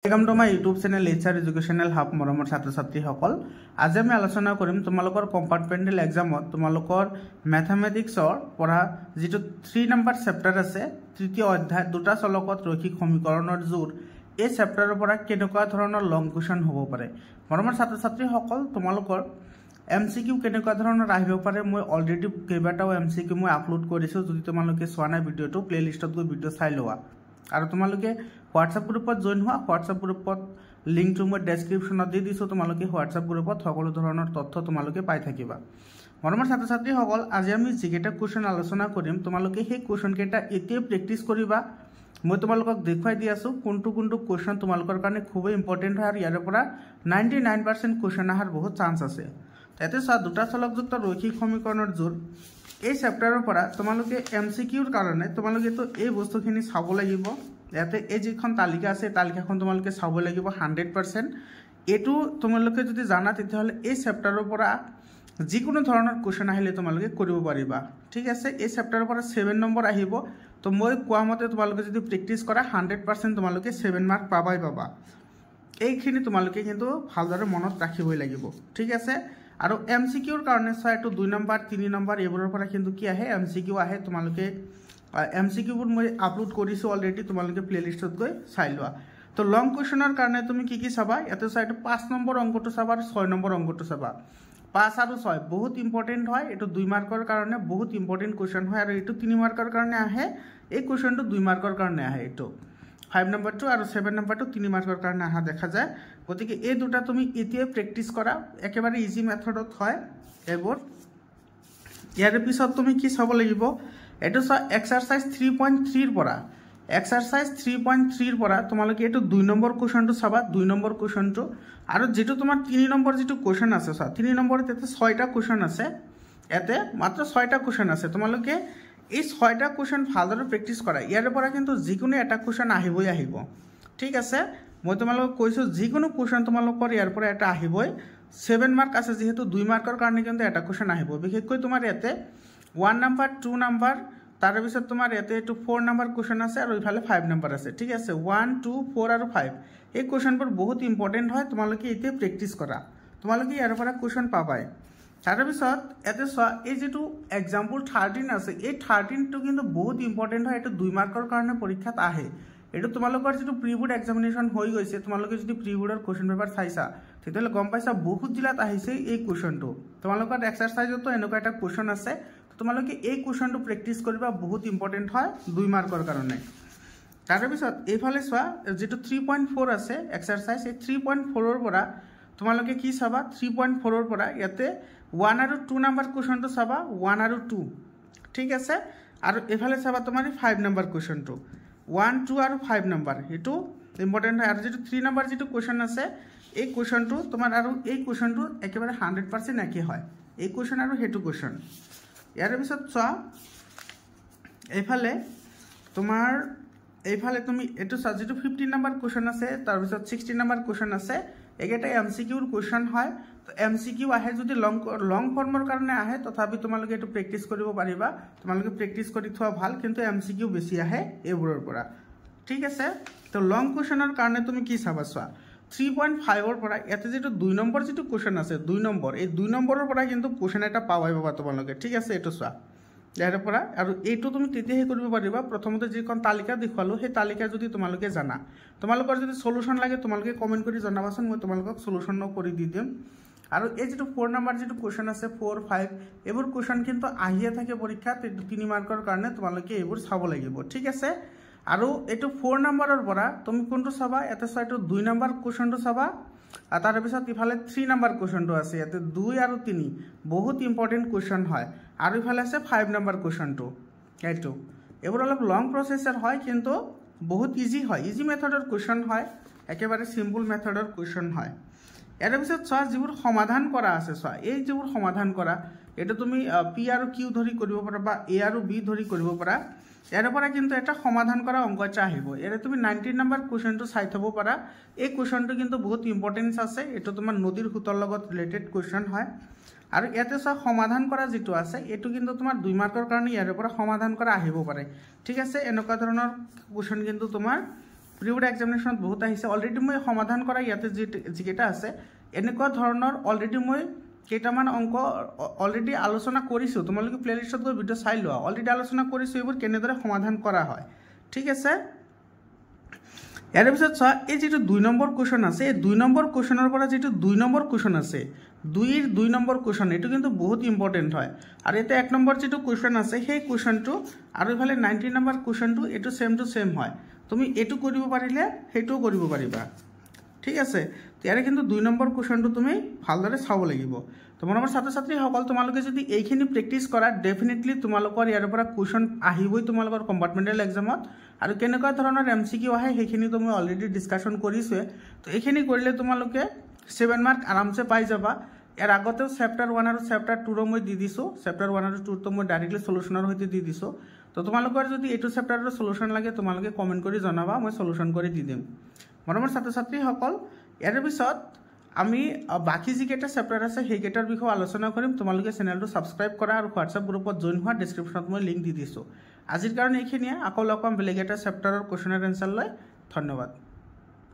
welcome to my YouTube channel HR educational hub मरমৰ ছাত্ৰ ছাত্ৰীসকল আজি আমি আলোচনা কৰিম তোমালোকৰ কম্পাৰ্টমেণ্টেল এক্সামত তোমালোকৰ ম্যাথমেটিক্সৰ পৰা যেটো 3 নম্বৰ চেপ্টাৰ আছে তৃতীয় অধ্যায় দুটা চলকত ৰৈখিক সমীকৰণৰ জোৰ এই চেপ্টাৰৰ পৰা কেনেকুৱা ধৰণৰ লং কোৱেশ্চন হ'ব পাৰে মৰমৰ ছাত্ৰ ছাত্ৰীসকল তোমালোকৰ এমসিকিউ কেনেকুৱা ধৰণৰ আহিব পাৰে মই অলৰেডি কেইবাটাও এমসিকিউ মই আপলোড কৰিছো যদি তোমালোকে চোৱা নাই ভিডিওটো প্লেলিষ্টত গৈ ভিডিও চাই লোৱা আৰু তোমালোকে WhatsApp গ্ৰুপত জয়েন হোৱা WhatsApp গ্ৰুপত লিংকটো মই ডেসক্ৰিপচনত দি দিছো তোমালোকে WhatsApp গ্ৰুপত সকলো ধৰণৰ তথ্য তোমালোকে পাই থাকিবা মৰমৰ ছাত্ৰ ছাত্ৰীসকল আজি আমি যিকেইটা কোৱেশ্চন আলোচনা কৰিম তোমালোকে সেই কোৱেশ্চন কেইটা এতিয়া প্ৰেক্টিস কৰিবা মই তোমালোকক দেখুৱাই দি আছো কোনটো কোৱেশ্চন তোমালোকৰ কাৰণে খুব ইম্পৰ্টেন্ট হয় আৰু ইয়াৰ পৰা 99% কোৱেশ্চন আহাৰ বহুত চান্স আছে তাতে সা দুটা চলকযুক্ত ৰৈখিক সমীকৰণৰ জোৰ এই চেপ্টাৰৰ পৰা তোমালোকে এমসিকিউৰ কাৰণে তোমালোকে তো এই বস্তুখিনি চাব লাগিব ইয়াতে এই যিখন তালিকা আছে তালিকাখন তোমালোকে চাব লাগিব 100% এটো তোমালোকে যদি জানা তেতিয়াহলে এই চেপ্টাৰৰ পৰা যিকোনো ধৰণৰ কোৱেশ্চন আহিলে তোমালোকে কৰিব পাৰিবা ঠিক আছে এই চেপ্টাৰৰ পৰা 7 নম্বৰ আহিব তো মই কোৱা মতে তোমালোকে যদি প্ৰেক্টিস কৰা 100% তোমালোকে 7 মাৰ্ক পাবাই পাবা এইখিনি তোমালোকে কিন্তু ভালদৰে মনত ৰাখিবই লাগিব ঠিক আছে আৰু এমসিকিউৰ কাৰণে সাইটো 2 নম্বৰ 3 নম্বৰ এবোৰৰ পৰা কিন্তু কি আহে এমসিকিউ আহে তোমালোকে এমসিকিউবোৰ মই আপলোড কৰিছো অলৰেডি তোমালোকে প্লেলিষ্টত গৈ চাই লোৱা তো লং কোৱেশ্চনৰ কাৰণে তুমি কি চাবা এতে সাইটো 5 নম্বৰ অংকটো চাবা আৰু 6 নম্বৰ অংকটো চাবা 5 আৰু 6 বহুত ইম্পৰ্টেন্ট হয় এটো 2 মাৰ্কৰ কাৰণে বহুত ইম্পৰ্টেন্ট কোৱেশ্চন হয় আৰু এটো 3 মাৰ্কৰ কাৰণে আহে এই কোৱেশ্চনটো 2 মাৰ্কৰ কাৰণে আহে এটো 5 নম্বৰটো আৰু 7 নম্বৰটো 3 মাৰ্কৰ কাৰণে আহা দেখা যায় গতিকে এই দুটা তুমি এতিয়া প্ৰেক্টিস কৰা একেবাৰে ইজি মেথডত হয় এবোৰ ইয়াৰ পিছত তুমি কি চাব লাগিব এটো এক্সাৰসাইজ 3.3 ৰ পৰা এক্সাৰসাইজ 3.3 ৰ পৰা তোমালোকে এটো 2 নম্বৰ কোৱেশ্চনটো চাবা 2 নম্বৰ কোৱেশ্চনটো আৰু যেটো তোমাৰ 3 নম্বৰ যেটো কোৱেশ্চন আছে 3 নম্বৰত এতে 6টা কোৱেশ্চন আছে এতে মাত্ৰ 6টা কোৱেশ্চন আছে তোমালোকে এই 6টা কোৱেশ্চন ভালদৰে প্ৰেক্টিস কৰা ইয়াৰ পৰা কিন্তু যিকোনো এটা কোৱেশ্চন আহিবই আহিব ঠিক আছে মই তোমালোকক কৈছো যিকোনো কোৱেশ্চন তোমালোকৰ ইয়াৰ পৰা এটা আহিবই 7 মাৰ্ক আছে যেহেতু 2 মাৰ্কৰ কাৰণে কিন্তু এটা কোৱেশ্চন আহিব বিশেষকৈ তোমাৰ ইয়াতে 1 নম্বৰ 2 নম্বৰ তাৰ পিছত তোমাৰ ইয়াতে এটো 4 নম্বৰ কোৱেশ্চন আছে আৰু ইফালে 5 নম্বৰ আছে ঠিক আছে 1 2 4 আৰু 5 এই কোৱেশ্চনবোৰ বহুত ইম্পৰ্টেন্ট হয় তোমালোকে এতিয়া প্ৰেক্টিস কৰা তোমালোকে ইয়াৰ পৰা কোৱেশ্চন পাবাই তাৰ পিছত এতে এই যেটো एग्जांपल 13 আছে এই 13 টো কিন্তু বহুত ইম্পৰ্টেন্ট হয় এটো 2 মাৰ্কৰ কাৰণে পৰীক্ষাত আহে এটো তোমালোকৰ যেটো প্ৰি বোৰ্ড এক্সামিনেশন হৈ গৈছে তোমালোকে যদি প্ৰি বোৰ্ডৰ কোৱেশ্চন পেপাৰ চাইছা তেতিয়ালে গম পাইছা বহুত জিলাত আহিছে এই কোৱেশ্চনটো তোমালোকৰ এক্সাৰসাইজতো এনেকুৱা এটা কোৱেশ্চন আছে তোমালোকে এই কোৱেশ্চনটো প্ৰেক্টিস কৰিবা বহুত ইম্পৰ্টেন্ট হয় 2 মাৰ্কৰ কাৰণে তাৰ পিছত এইফালে চোৱা যেটো 3.4 আছে এক্সাৰসাইজ এই 3.4 ৰ পৰা তোমালোকে কি চাবা 3.4 ৰ পৰা ইয়াতে 1 আৰু 2 নম্বৰ কোৱেশ্চনটো চাবা 1 আৰু 2 ঠিক আছে আৰু এফালে চাবা তোমাৰ 5 নম্বৰ কোৱেশ্চনটো 1 2 আৰু 5 নম্বৰ এটো ইম্পৰ্টেন্ট হয় আৰু যেটো 3 নম্বৰ যেটো কোৱেশ্চন আছে এই কোৱেশ্চনটো তোমাৰ আৰু এই কোৱেশ্চনটো একেবাৰে 100% একে হয় এই কোৱেশ্চন আৰু হেতু কোৱেশ্চন ইয়াৰ পিছত চোৱা এফালে তোমাৰ এইফালে তুমি এটো যেটো 15 নম্বৰ কোৱেশ্চন আছে তাৰ পিছত 16 নম্বৰ কোৱেশ্চন আছে একেটা এমসিকিউৰ কোৱেশ্চন হয় তো এমসিকিউ আহে যদি লং ফৰ্মৰ কাৰণে আহে তথাপি তোমালোকে এটো প্ৰেক্টিস কৰিব পাৰিবা তোমালোকে প্ৰেক্টিস কৰি থোৱা ভাল কিন্তু এমসিকিউ বেছি আহে এবোৰৰ পৰা ঠিক আছে তো লং কোৱেশ্চনৰ কাৰণে তুমি কি চাবা চোৱা 3.5 ৰ পৰা এতে যেটো 2 নম্বৰ যেটো কোৱেশ্চন আছে 2 নম্বৰ এই 2 নম্বৰৰ পৰা কিন্তু কোৱেশ্চন এটা পাবাই পাবা তোমালোকে ঠিক আছে এটো চোৱা ইয়াৰ পৰা আৰু এইটো তুমি তেতিয়াহে কৰিব পাৰিবা প্ৰথমতে যিখন তালিকা দেখুৱালো সেই তালিকা যদি তোমালোকে জানা তোমালোকৰ যদি সলিউশন লাগে তোমালোকে কমেন্ট কৰি জনাবাচোন মই তোমালোকক সলিউশন কৰি দি দিম আৰু এই যেটো 4 নম্বৰ যেটো কোৱেশ্চন আছে 4 5 এবোৰ কোৱেশ্চন কিন্তু আহিয়ে থাকে পৰীক্ষাত 3 মাৰ্কৰ কাৰণে তোমালোকে এবোৰ চাব লাগিব ঠিক আছে আৰু এটো 4 নম্বৰৰ পৰা তুমি কোনটো চাবা এতে সাইটো 2 নম্বৰ কোৱেশ্চনটো চাবা আৰু তাৰ পিছত ইফালে 3 নম্বৰ কোৱেশ্চনটো আছে এতে 2 আৰু 3 বহুত ইম্পৰ্টেন্ট কোৱেশ্চন হয় আৰু ইফালে আছে 5 নম্বৰ কোৱেশ্চনটো এটো এবোৰ অলপ লং প্ৰসেসৰ হয় কিন্তু বহুত ইজি হয় ইজি মেথডৰ কোৱেশ্চন হয় একেবাৰে সিম্পল মেথডৰ কোৱেশ্চন হয় ইয়াৰ পিছত চোৱা যিবোৰ সমাধান কৰা আছে চোৱা এই যিবোৰ সমাধান কৰা এটা তুমি পি আৰু কিউ ধৰি কৰিব পাৰা বা এ আৰু বি ধৰি কৰিব পাৰা ইয়াৰ পৰা কিন্তু এটা সমাধান কৰা অংক এটা আহিব এৰে তুমি 19 নম্বৰ কোৱেশ্চনটো চাই থব পাৰা এই কোৱেশ্চনটো কিন্তু বহুত ইম্পৰ্টেন্স আছে এটো তোমাৰ নদীৰ সুতৰ লগত ৰিলেটেড কোৱেশ্চন হয় আৰু ইয়াতে সমাধান কৰা যেটো আছে এটো কিন্তু তোমাৰ 2 মাৰ্কৰ কাৰণে ইয়াৰ পৰা সমাধান কৰা আহিব পাৰে ঠিক আছে এনেকুৱা ধৰণৰ কোৱেশ্চন কিন্তু তোমাৰ প্ৰি-বোৰ্ড এক্সামিনেশ্যনত বহুত আহিছে অলৰেডি মই সমাধান কৰা ইয়াতে যিকেইটা আছে এনেকুৱা ধৰণৰ অলৰেডি মই কেইটামান অংক অলৰেডি আলোচনা কৰিছোঁ তোমালোকে প্লেলিষ্টত গৈ ভিডিঅ' চাই লোৱা অলৰেডি আলোচনা কৰিছোঁ এইবোৰ কেনেদৰে সমাধান কৰা হয় ঠিক আছে ইয়াৰ পিছত চোৱা এই যিটো 2 নম্বৰ কোৱেশ্চন আছে এই 2 নম্বৰ কোৱেশ্চনৰ পৰা যিটো 2 নম্বৰ কোৱেশ্চন আছে 2 নম্বৰ কোৱেশ্চন এটো কিন্তু বহুত ইম্পৰ্টেন্ট হয় আৰু এটা 1 নম্বৰ যিটো কোৱেশ্চন আছে সেই কোৱেশ্চনটো আৰু ইফালে 90 নম্বৰ কোৱেশ্চনটো এটো সেম টু সেম হয় তুমি এটো কৰিব পাৰিলে হেটো কৰিব পাৰিবা ঠিক আছে ইয়াৰে কিন্তু 2 নম্বৰ কোৱেশ্চনটো তুমি ভালদৰে চাব লাগিব তোমাৰ ছাত্ৰ ছাত্ৰী সকল তোমালোকে যদি এইখিনি প্ৰেক্টিস কৰা ডেফিনেটলি তোমালোকৰ ইয়াৰ পৰা কোৱেশ্চন আহিবই তোমালোকৰ কম্পাৰ্টমেন্টেল এক্সামত আৰু কেনেকুৱা ধৰণৰ এমসিকিউ আহে সেইখিনি তো মই অলৰেডি ডিসকাশন কৰিছো তো এইখিনি কৰিলে তোমালোকে 7 মাৰ্ক আৰামছে পাই যাবা ইয়াৰ আগতেও চেপ্টাৰ 1 আৰু চেপ্টাৰ 2 ৰ মই দি দিছো চেপ্টাৰ 1 আৰু 2 তো মই ডাইৰেক্টলি সলিউশনৰ হৈতে দি দিছো তো তোমালোকৰ যদি এটো চেপ্টাৰৰ সলিউশন লাগে তোমালোকে কমেন্ট কৰি জনাবা মই সলিউশন কৰি দি দিম মৰমৰ ছাত্ৰ ছাত্ৰী সকল ইয়াৰ পিছত আমি বাকি যিকেইটা চেপ্টাৰ আছে সেইকেইটাৰ বিষয়ে আলোচনা কৰিম তোমালোকে চেনেলটো সাবস্ক্ৰাইব কৰা আৰু WhatsApp গ্ৰুপত জয়েন হোৱা ডেসক্ৰিপচনত মই লিংক দি দিছো আজিৰ কাৰণে এইখিনিয়ে আকৌ লগ পাম বেলেগ এটা চেপ্টাৰৰ কোৱেশ্চনৰ এনসাৰ লৈ ধন্যবাদ